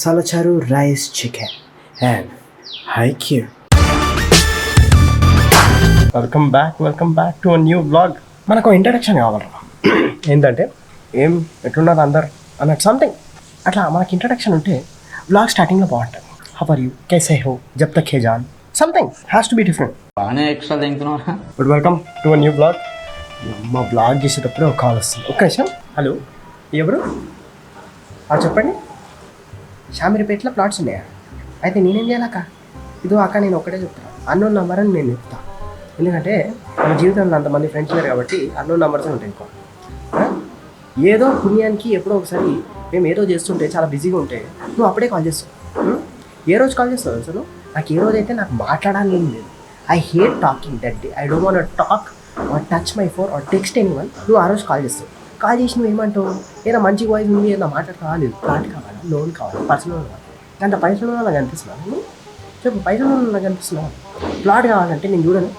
Salacharu rice chicken and IQ. Welcome back to a new blog. మనకు introduction కావాలి. ఏంటంటే ఏం ఎట్లున్నారు అందరు అన్నట్టు సంథింగ్ అట్లా మనకి ఇంట్రడక్షన్ ఉంటే బ్లాగ్ స్టార్టింగ్లో బాగుంటుంది. హౌ ఆర్ యూ, కైసే హో, జబ్ తక్ హే జాన్, something has to be different. బాగానే ఎక్స్ట్రా తింటున్నా. But welcome to a new vlog. మా బ్లాగ్ చేసేటప్పుడు ఒక కాల్ వస్తుంది. ఒక్క నిమిషం. హలో, ఎవరు? చెప్పండి. షామీర్పేటలో ప్లాట్స్ ఉన్నాయా? అయితే నేనేం చేయాలక్క? ఇదో అక్క, నేను ఒక్కటే చెప్తాను, అన్నోన్ నెంబర్ అని నేను చెప్తాను. ఎందుకంటే మన జీవితంలో అంతమంది ఫ్రెండ్స్ లేరు కాబట్టి అన్నోన్ నెంబర్సే ఉంటాయి ఎక్కువ. ఏదో పుణ్యానికి ఎప్పుడో ఒకసారి మేము ఏదో చేస్తుంటే చాలా బిజీగా ఉంటే నువ్వు అప్పుడే కాల్ చేస్తావు. ఏ రోజు కాల్ చేస్తావు అసలు? నాకు ఏ రోజు అయితే నాకు మాట్లాడాలని ఏం లేదు. I hate talking that day. I don't want talk or touch my phone are text anyone. నువ్వు ఆ రోజు కాల్ చేస్తావు. కాల్ చేసి నువ్వు ఏమంటావు? ఏదో మంచి వాయిస్ ఉంది, ఏదో మాట్లాడు కావాలి, ప్లాట్ కావాలి, లోన్ కావాలి, పర్సనల్ లోన్ కావాలి. అంత పైసలు నాకు అనిపిస్తున్నాను. చెప్పు, పైసలు నాకు అనిపిస్తున్నావు. ప్లాట్ కావాలంటే నేను చూడను,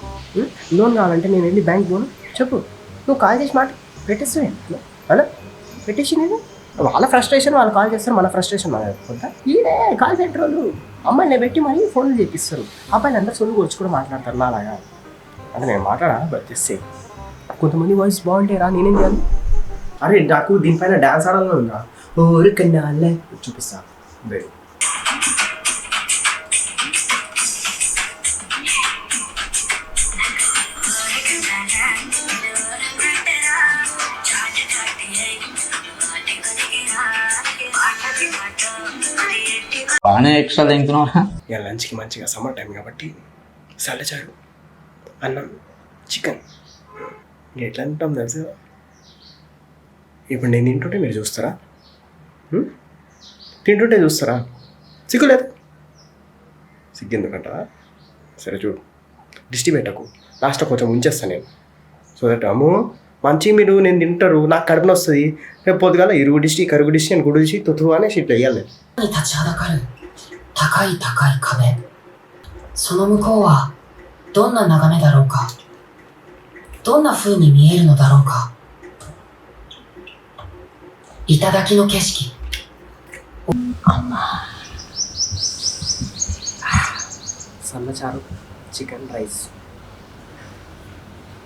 లోన్ కావాలంటే నేను వెళ్ళి బ్యాంక్ పోను. చెప్పు, నువ్వు కాల్ చేసి మాట పెట్టేస్తావు అలా పెట్టేసి. నేను వాళ్ళ ఫ్రస్ట్రేషన్ వాళ్ళు కాల్ చేస్తారు, మన ఫ్రస్ట్రేషన్ మన కొంత. ఈడే కాల్ సెంటర్ వాళ్ళు అమ్మాయిని పెట్టి మరీ ఫోన్లు చేపిస్తారు. అబ్బాయిలు అందరూ సొల్లు కూర్చు కూడా మాట్లాడతారు నాలాగా. అంటే నేను మాట్లాడా బట్ చేస్తే కొంతమంది వాయిస్ బాగుంటాయి రా, నేనేం చేయాలి? అరే నాకు దీనిపైన డ్యాన్స్ ఆడాలని ఉందా? ఓరికన్నా చూపిస్తా. వెరీ బాగానే ఎక్స్ట్రా తింటున్నా. ఇక లంచ్కి మంచిగా సమ్మర్ టైం కాబట్టి సల్లచారు, అన్నం, చికెన్ ఎట్లా తింటాం తెలుసు. ఇప్పుడు నేను తింటుంటే మీరు చూస్తారా? తింటుంటే చూస్తారా? సిగ్గులేదు. సిగ్గు ఎందుకంటారా? సరే చూడు, దిష్టి పెట్టకు, లాస్ట్లో కొంచెం ఉంచేస్తాను నేను. సో దట్ అమ్మో మంచి మీరు నేను తింటారు, నాకు కడుపున వస్తుంది, రేపు పొద్దుగాల ఇరుగు దిష్టి, కరుగు దిష్టి అని గుడి దిష్టి తుతురు అనేసి ఇట్లా వేయాలి. 立ちはだかる高い高い壁。その向こうはどんな眺めだろうか。どんな風に見えるのだろうか。頂の景色。సన్నచారు, చికెన్ రైస్.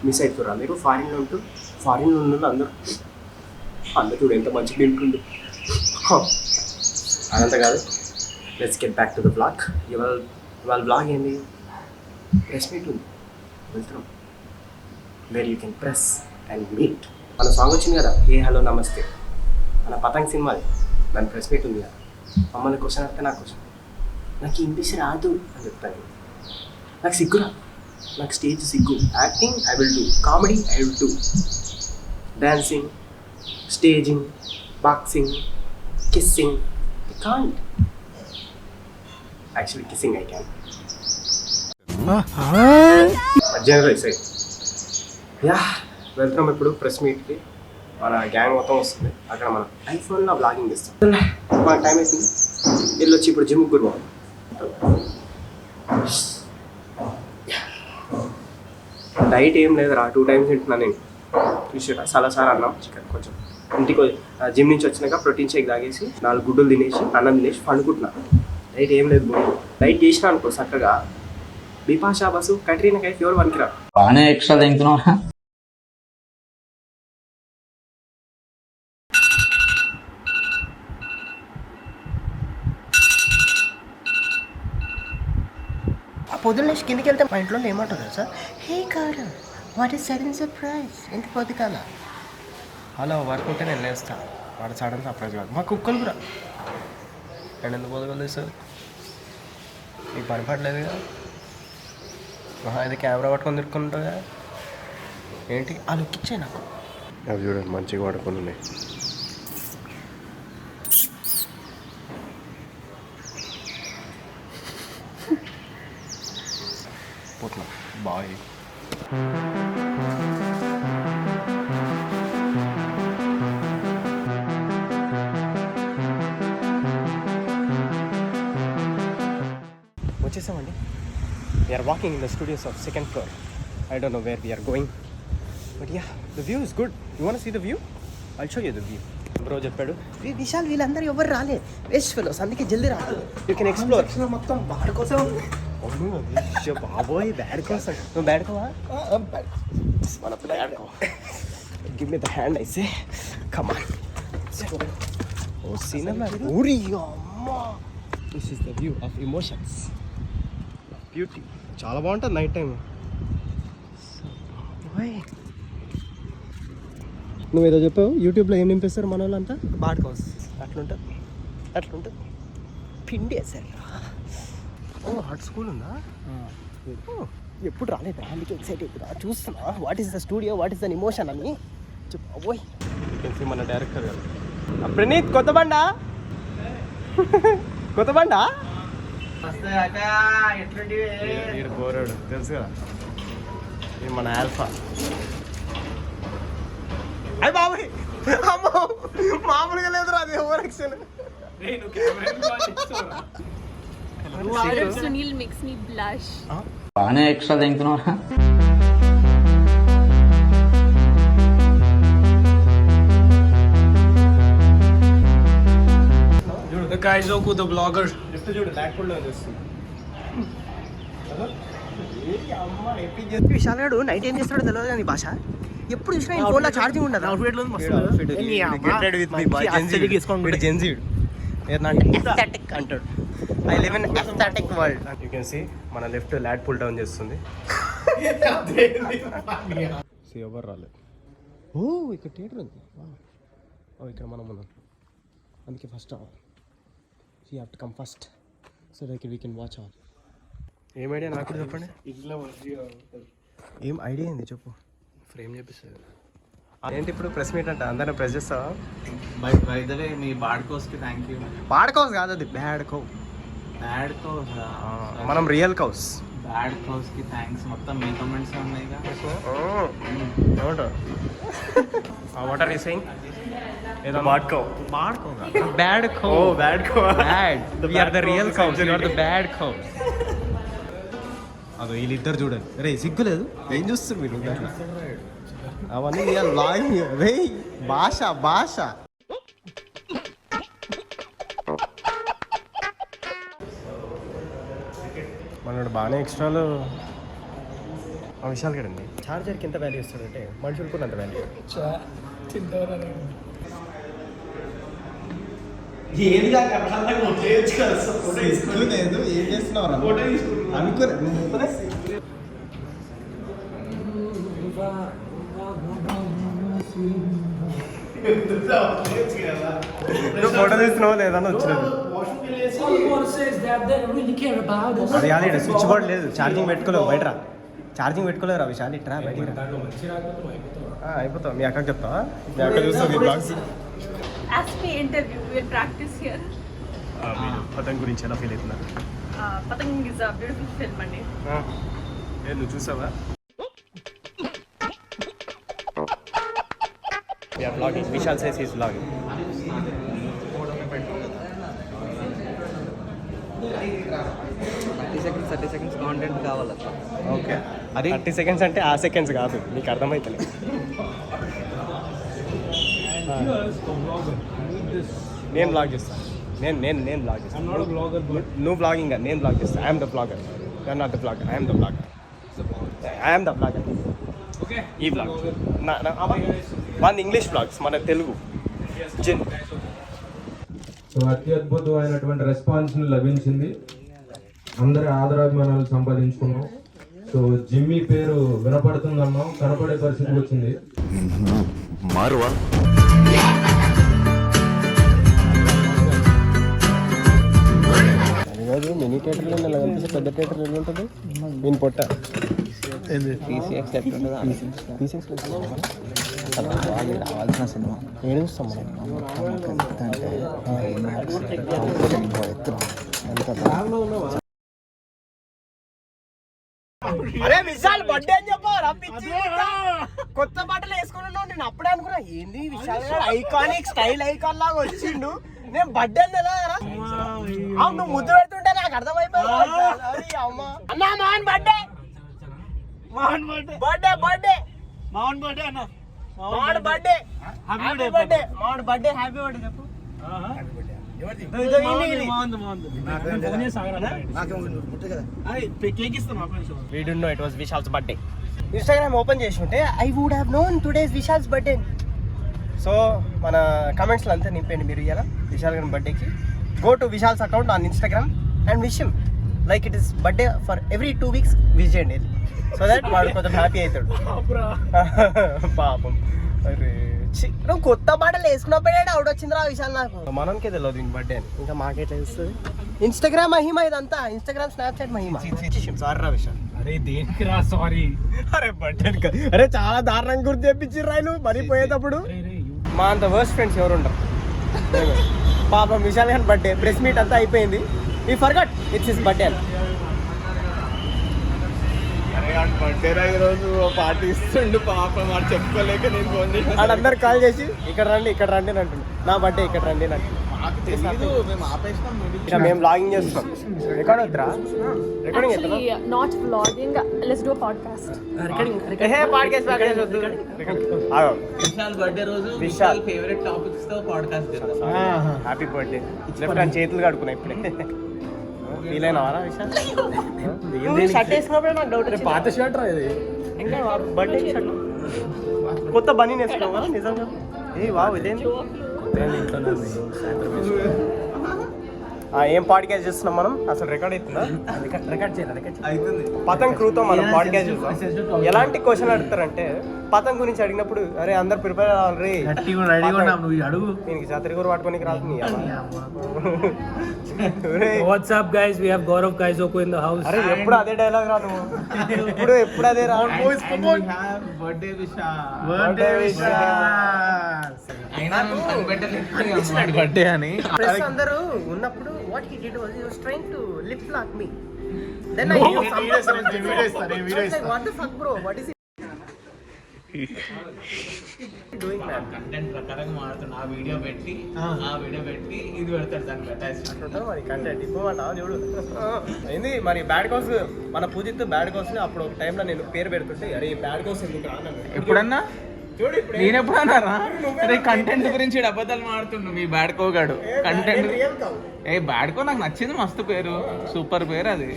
మిస్ అవుతురా మీరు? ఫారిన్లో ఉన్న అందరూ చూడు ఎంత మంచిగా తింటుండు. అదంతా కాదు, let's get back to the blog. ఇవాళ బ్లాగ్ ఏంటి? ప్రెస్ మీట్ ఉంది, వెళ్తున్నాం. Where you can press and meet. మన సాంగ్ వచ్చింది కదా, ఏ హలో నమస్తే, మన పతంగ్ సినిమాది. దాని ప్రెస్ మీట్ ఉంది కదా. మమ్మల్ని క్వశ్చన్ అడిగితే నాకు క్వశ్చన్, నాకు ఇంగ్లీష్ రాదు అని చెప్తాను. నాకు సిగ్గురా, నాకు స్టేజ్ సిగ్గు. Acting I will do, comedy I will do, dancing, staging, boxing, kissing I can't. Actually kissing I can. Generally yeah వెళ్తున్నాం ఇప్పుడు ప్రెస్ మీట్కి. మన గ్యాంగ్ మొత్తం వస్తుంది. అక్కడ మనం ఐఫోన్లో బ్లాగింగ్ చేస్తాం. మన టైం వేసింది, వీళ్ళు వచ్చి ఇప్పుడు జిమ్కి గురు. డైట్ ఏం లేదురా, 2 times తింటున్నా నేను. చూసారా, సలసారి అన్నం, చికెన్. కొంచెం ఇంటికి జిమ్ నుంచి వచ్చినాక ప్రోటీన్ షేక్ తాగేసి 4 గుడ్డులు తినేసి అన్నం తినేసి పండుకుంటున్నా. డైట్ ఏం లేదు బో. డైట్ చేసినా అనుకో చక్కగా బిపాషా బసు కట్రీనా కైఫ్ ఎవరు పనికిరా. బాగానే ఎక్స్ట్రా తింటున్నా. పొద్దున్న లేచి కిందికి వెళ్తే మా ఇంట్లో ఏమంటారు sir? Hey car, what is sudden surprise? ఎంత పొద్దుకాల హలో వర్క్ ఉంటే నేను లేస్తాను. వాడు సడన్ సర్ప్రైజ్ కాదు. మా కుక్కలు కూడా నేను ఎందుకు పోదగలేదు సార్? మీకు పని పడలేదు కదా, అయితే కెమెరా పట్టుకొని తిరుక్కుంటుంది కదా ఏంటి? ఆ లుక్ ఇచ్చాయి నాకు. అవి చూడండి మంచిగా పడుకొని ఉన్నాయి. పోతున్నా బాయ్. వచ్చేసామండి. We are walking in the studios of 2nd floor. I don't know where we are going, but yeah, the view is good. You want to see the view? I'll show you the view. Bro చెప్పాడు విశాల్ వీళ్ళందరూ ఎవరు రాలే waste fellows అందుకే జల్దీ రాదు you can explore మొత్తం bad కోసం బాబోయ్ బ్యాడ్ కోసం నువ్వు బ్యాడ్కోవా మన బ్యాడ్కో గివ్ మీ ద హ్యాండ్ ఐసే కమాన్ ఓ సినిమా ఊరి అమ్మా this is the view of emotions beauty చాలా బాగుంటుంది నైట్ టైం నువ్వేదో చెప్పావు యూట్యూబ్లో ఏం నింపేస్తారు మన వాళ్ళంతా బాడ్ కాస్ అట్లుంటుంది పిండి వేసారు ఓ హార్ట్ స్కూల్ ఉందా ఎప్పుడు రాలేదు అందుకే ఎక్సైటెడ్ చూస్తున్నా what is the studio what is the emotion అని చెప్పోయ్ మన డైరెక్టర్ గారు ప్రణీత్ కొత్త బండా కోరాడు తెలుసు కదా ఇది మన ఆల్ఫా అయ్యి బాబాయ్ అమ్మో మామూలుగా లేదురా అది over action Sunil makes me blush. బాగానే ఎక్స్ట్రా తింటున్నారా The guys Oku the vlogger. Just చూడు బ్యాక్ ఫుల్ లో చేస్తుంది. విశాల్ గారు నైట్ ఏం చేస్తాడో తెలియదు కానీ భాష ఎప్పుడు చూసినా ఈ ఫోన్లో ఛార్జింగ్ ఉండదు అవుట్ఫిట్ లో మస్తు get ready with me boy gen Z ఏదంటే ఎస్థెటిక్ అంటాడు I live in aesthetic world you can see మన లెఫ్ట్ ల్యాడ్ పుల్ డౌన్ చేస్తుంది సీ ఎవరు రాలేదు ఓ ఇక్కడ థియేటర్ ఉంది ఓ ఇక్కడ మనం ఉన్నాం అందుకే ఫస్ట్ రావాలి you have to come first so that we can watch all ఏం ఐడియా నాకు కూడా చెప్పండి ఏం ఐడియా ఏంది చెప్పు ఫ్రేమ్ చెప్పిస్తుంది ఏంటి ఇప్పుడు ప్రెస్ మీట్ అంట అందరిని ప్రెస్ చేస్తావా వైదలే మీ బాడ్ కోస్కి థ్యాంక్ యూ బాడ్ కౌస్ కాదు అది బ్యాడ్ కౌ బ్యాడ్ కౌస్ మనం రియల్ కౌస్ బ్యాడ్ కౌస్కి థ్యాంక్స్ మొత్తం మీ కమెంట్స్ ఉన్నాయి ఏమంటావు వాట్ ఆర్ యూ సేయింగ్ ఏదో bad cow bad cow bad cow bad we are the real cows you are the bad cows అదో వీళ్ళిద్దరు చూడండి రే సిగ్గులేదు ఏం చూస్తారు మీరు అవన్నీ లాగింగ్ రే భాష మనోడు బాగానే ఎక్స్ట్రాలు ఆ విషయాలు కదండి ఛార్జర్కి ఎంత వాల్యూ ఇస్తాడంటే మనుషులు కూడా అంత వాల్యూ లేదు ఏం చేస్తున్నావు అనుకున్నా ఫోటో తీస్తున్నావు లేదని వచ్చినది అది కాదు స్విచ్ బోర్డ్ లేదు ఛార్జింగ్ పెట్టుకోలేవు బయట ఛార్జింగ్ పెట్టుకోలేవు రా విశాల్ ఇట్రా బయటికి అయిపోతావు మీ అక్కకి చెప్తావా మీ అక్క చూస్తుంది blogs Ask me interview. We'll practice here. పతంగ్ గురించి ఎలా ఫీల్ అవుతున్నారు Patang is a beautiful film, Monday. నువ్వు చూసావా vlogging. Vishal says he's vlogging. 30 seconds content కావాలి ఓకే అది 30 సెకండ్స్ అంటే ఆ సెకండ్స్ కాదు నీకు అర్థమవుతుంది నేను బ్లాగ్ చేస్తాను నేను బ్లాగ్ చేస్తాను నువ్వు బ్లాగింగ్ నేను బ్లాగ్ చేస్తాను I'm the blogger you're not the blogger I'm the blogger okay ఈ బ్లాగ్ మన ఇంగ్లీష్ బ్లాగ్స్ మన తెలుగు సో అత్యద్భుతమైనటువంటి రెస్పాన్స్ లభించింది అందరి ఆదరాభిమానాలు సంపాదించుకున్నాం సో జిమ్మీ పేరు వినపడుతుందన్నాం కనపడే పరిస్థితి వచ్చింది మారువా అది కాదు మినీ థియేటర్లో ఇలా కనిపిస్తే పెద్ద థియేటర్ ఎలా ఉంటుంది నేను పొట్ట రావాల్సిన సినిమా ఏడు చూస్తాం అరే విశాల్ బర్త్డే అని చెప్పారు కొత్త బట్టలు వేసుకుని ఉన్నావు నేను అప్పుడే అనుకున్నా ఏంది విశాల్ ఐకానిక్ స్టైల్ ఐకాన్ లాగా వచ్చిండు నేను బర్త్డే అని తెలియదా నువ్వు ముద్దు పెడుతుంటే నాకు అర్థమైపోయింది అన్నా మోహన్ బర్త్డే మోహన్ బర్త్డే అన్న మావాడు బర్త్డే హ్యాపీ బర్త్డే మావాడు బర్త్డే హ్యాపీ బర్త్డే చెప్పు We didn't know it was Vishal's birthday. Instagram open చేసి ఉంటే I would have known today's Vishal's birthday. So మన కమెంట్స్లో అంతా నింపండి మీరు ఇవాళ విశాల్ గారి బర్త్డేకి. Go to Vishal's account on Instagram and wish him like it is birthday for every 2 weeks wish చేయండి, సో దట్ వాడు కొంచెం హ్యాపీ అవుతాడు. పాపం అరే నువ్వు కొత్త బట్టలు వేసుకున్నప్పుడే డౌట్ వచ్చిందిరా విశాల్ నాకు. మనకే తెలియదు ఇంక బర్త్డే అని, ఇంకా మాకే తెలుస్తుంది. ఇన్స్టాగ్రామ్ మహిమ ఇదంతా, ఇన్స్టాగ్రామ్ స్నాప్చాట్ మహిమ. సారీ రా విశాల్. అరే దేనికి రా సారీ. అరే బర్త్డే అరే చాలా దారుణంగా గుర్తు తెప్పించిర్రా నువ్వు మరిపోయేటప్పుడు. మా అంత వర్స్ట్ ఫ్రెండ్స్ ఎవరు ఉండరు. పాపం విశాల్ గారి బర్త్డే ప్రెస్ మీట్ అంతా అయిపోయింది, ఈ ఫర్గట్ ఇట్స్ హిస్ బర్త్డే అని. బర్త్డే ఈరోజు పార్టీ ఇస్తుండు పాపం వాడు చెప్పుకోలేక నేను ఫోన్ చేసి వాళ్ళందరూ కాల్ చేసి ఇక్కడ రండి అని అంటుండు, నా బర్త్డే ఇక్కడ రండి అని అంటుండు. మేము ఆపేసినాం. ఇక మేము బ్లాగింగ్ చేస్తున్నాం. రికార్డ్ అవుతురా? Recording Actually, not vlogging. Let's do a podcast. Vishal birthday రోజు విశాల్ విశాల్ ఫేవరెట్ టాపిక్స్ తో పాడ్కాస్ట్ చేద్దాం. Happy birthday. లెఫ్ట్ హ్యాండ్ చేతులు కడుకున్నా ఇప్పుడే. ఫీల్ అయినావారా విశాల్? షర్ట్ వేసుకున్నప్పుడే నాకు డౌట్ వచ్చింది. పాత షర్ట్ రా ఇది. ఇంకా బర్త్డే షర్ట్ కొత్త బనీ వేసుకున్నావా నిజంగా? ఏ వావ్ ఇదేంటి? ఏం పాడ్కాస్ట్ చేస్తున్నాం మనం? అసలు రికార్డ్ అవుతుందా? రికార్డ్ చేయాలి. అవుతుంది. పతంగ్ క్రూతో మనం పాడ్కాస్ట్ చేస్తాం. ఎలాంటి క్వశ్చన్ అడుగుతారంటే పతంగ్ గురించి అడిగినప్పుడు అరే అందరు ప్రిపేర్ అవ్వాలి రే, నువ్వు అడుగు. దీనికి జాతరగూరు పట్టుకోనికి రాదు. What's up guys, we have Gaurav Kaizoko in the house. అరే ఎప్పుడు అదే డైలాగ్ రా నువ్వు, ఎప్పుడు అదే రా. బర్త్డే విశాల్. బర్త్డే అయినా కనిపెట్టలేదు బర్త్డే అని. ఫ్రెండ్స్ అందరూ ఉన్నప్పుడు what he did was he was trying to lip lock me. Then I knew something. What the fuck bro, what is doing man? Content ప్రకారంగా మాడుతున్నా. ఆ వీడియో పెట్టి ఇది పెడతాడు దాన్ని పెట్టేసి. మరి కంటెంట్ ఇవ్వమంటావా చూడు. ఏంది మరి బ్యాడ్ కోస్ మన పూజిత్ బ్యాడ్ కోస్ అప్పుడు ఒక టైంలో నేను పేరు పెడుతుంటే అరే బ్యాడ్ కోస్ ఎందుకు రా అన్నాను. ఎప్పుడన్నా చూడు ఇప్పుడు నేను ఎప్పుడన్నారా? అరే కంటెంట్ గురించి ఈడు అబద్ధాలు మాడుతుండు మీ బ్యాడ్కోగాడు. కంటెంట్ ఏ బ్యాడ్కో నాకు నచ్చింది, మస్తు పేరు, సూపర్ పేరు అది.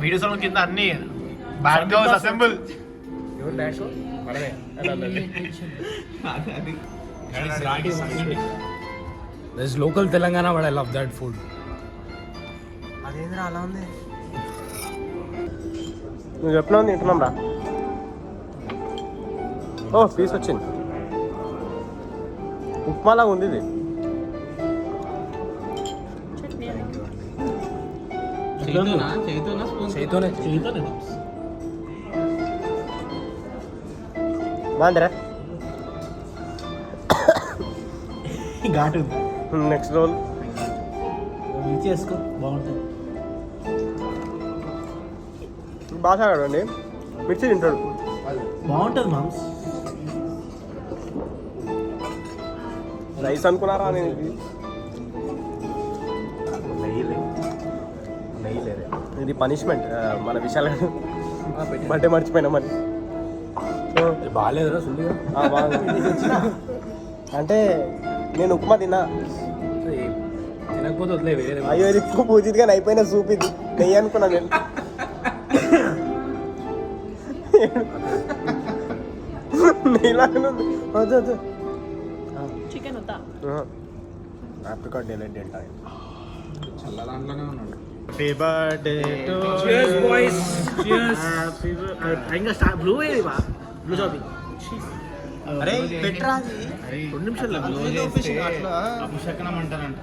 వీడియోస్ కింద అన్ని బ్యాడ్ గర్ల్స్ అసెంబుల్. ఎవరు బ్యాడ్ కో? మనమే అది There's local Telangana, but I love that food. అదేంద్రా అలా ఉంది? నువ్వు చెప్పినా తింటున్నాం రా. ఓ పీస్ వచ్చింది, ఉప్మాలాగా ఉంది ఇది. చేతోనే బాగుందిరా. ఘాటు నెక్స్ట్ రోల్ చేసుకో, బాగుంటుంది. బాగా అండి, మిర్చి తింటాడు. బాగుంటుంది మామ్స్. రైస్ అనుకున్నారా నేను? ఇది పనిష్మెంట్ మన విశాల్ బర్త్డే మర్చిపోయినామని. బాగాలేదురా సుల్లిగా. అంటే నేను ఉప్మా తిన్నా. తినకపోతే వదిలే వేరే. అయ్యో ఇది పూజిత్ గాని అయిపోయిన సూప్ ఇది నెయ్యి అనుకున్నా నేను. నెయ్యిలాగానే ఉంది. వద్దు Chicken uta. ఆప్రికాట్ డెలైట్ తింటా. చల్ల దాంట్లోనే ఉన్నాడు. Happy birthday to Cheers boys. Cheers. ఇంకా స్టార్ట్ బ్లూ ఏది బా? బ్లూ జాబీ. అరే పెట్రా అరే 2 నిమిషాలు బ్లో చేస్తే అభిషేకనం అంటారంట.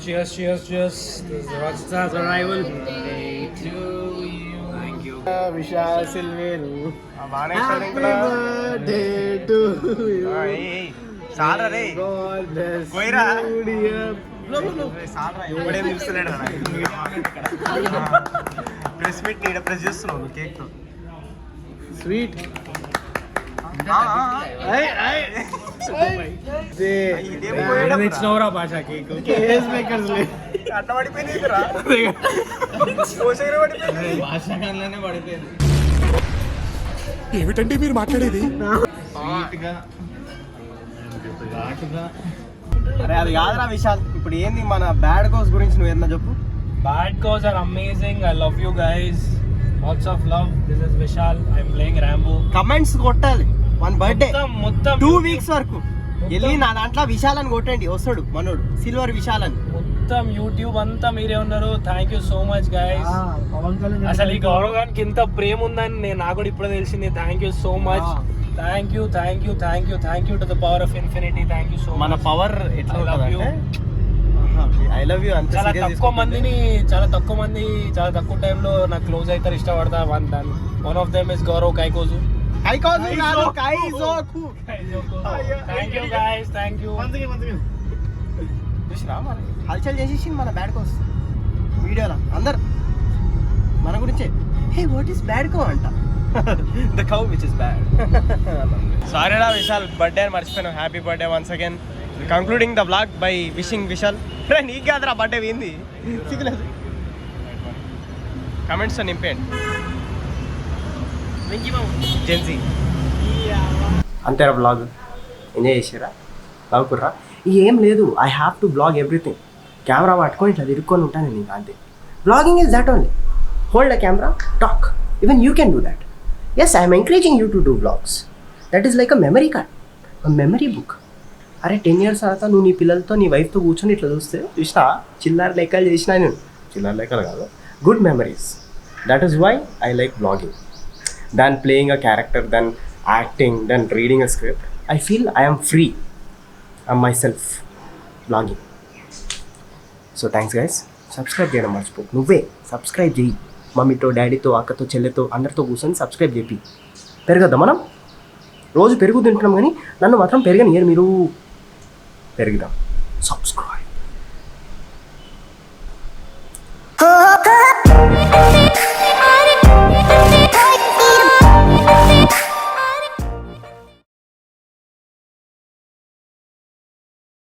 Cheers. This is Rockstar's arrival. Thank you. Vishal Silveru press meet press చేస్తున్నావు కేక్ స్వీట్. ఇచ్చినవరా భాష కేక్. అట్లా పడిపోయింది రా. భాషాకాలంలోనే పడిపోయింది. ఏమిటండి మీరు మాట్లాడేది? నీట్గా ఘాటుగా. అరే అది కాదురా విశాల్, ఇప్పుడు ఏంది మన బ్యాడ్ కోస్ గురించి నువ్వు ఏదన్నా చెప్పు. Bad Cows are amazing. I love you guys. Lots of love. This is Vishal. I'm playing Rambo. Comments కొట్టాలి, మన బర్త్డే మొత్తం 2 weeks వరకు వెళ్ళి నా దాంట్లో విశాల్ అని కొట్టండి, వస్తాడు మనోడు సిల్వర్ విశాల్ అని. మొత్తం యూట్యూబ్ అంతా మీరే ఉన్నారు. Thank you so much guys. అసలు ఈ గౌరవ్ గారికి ఇంత ప్రేమ ఉందని నాకు కూడా ఇప్పుడే తెలిసింది. Thank you so much. Thank you to the power of infinity. Thank you so much. మన పవర్ ఎట్లా ఐ లవ్ యూ అంత చాలా తక్కువ మంది చాలా తక్కువ టైంలో నాకు క్లోజ్ అవుతారు, ఇష్టపడతా. One of them is Gaurav Kaikoju. Thank you guys. Thank you. హల్చల్ చేసేసి మన బ్యాడ్ కోస్ వీడియోలో అందరు మన గురించే. Hey what is bad cow అంట, the cow which is bad. సారీరా విశాల్, బర్త్డే అని మర్చిపోయాను. Happy birthday once again. Concluding the vlog by wishing Vishal. నీకు కాదురా బర్త్డే ఏంది సిగ్గులేదు. కమెంట్స్తో నింపేయండి జెన్సీ. అంతేరా బ్లాగ్ ఎంజాయ్ చేసారా, నవ్వుకుర్రా. ఏం లేదు, I have to vlog everything. Camera పట్టుకొని ఇట్లా తిరుక్కొని ఉంటాను నేను, అంతే. Blogging is that only. Hold a camera, talk. Even you can do that. Yes, I'm encouraging you to do blogs. That is like a memory card, a memory book. అరే 10 years తర్వాత నువ్వు నీ పిల్లలతో నీ వైఫ్తో కూర్చొని ఇట్లా చూస్తే చూసినా చిల్లర లెక్కలు చేసినా నేను. చిల్లర లెక్కలు కాదు, good memories. That is why I like blogging. Than playing a character, then acting, then reading a script. I feel I am free. I'm myself blogging. So thanks guys. Subscribe చేయడం మర్చిపో. నువ్వే subscribe చేయి. మమ్మీతో, డాడీతో, అక్కతో, చెల్లెతో అందరితో కూర్చొని subscribe చేయి. పెరగద్దా మనం? రోజు పెరుగు తింటున్నాం కానీ నన్ను మాత్రం పెరగనియరు మీరు. పెరుగుదాం. సబ్స్క్రైబ్.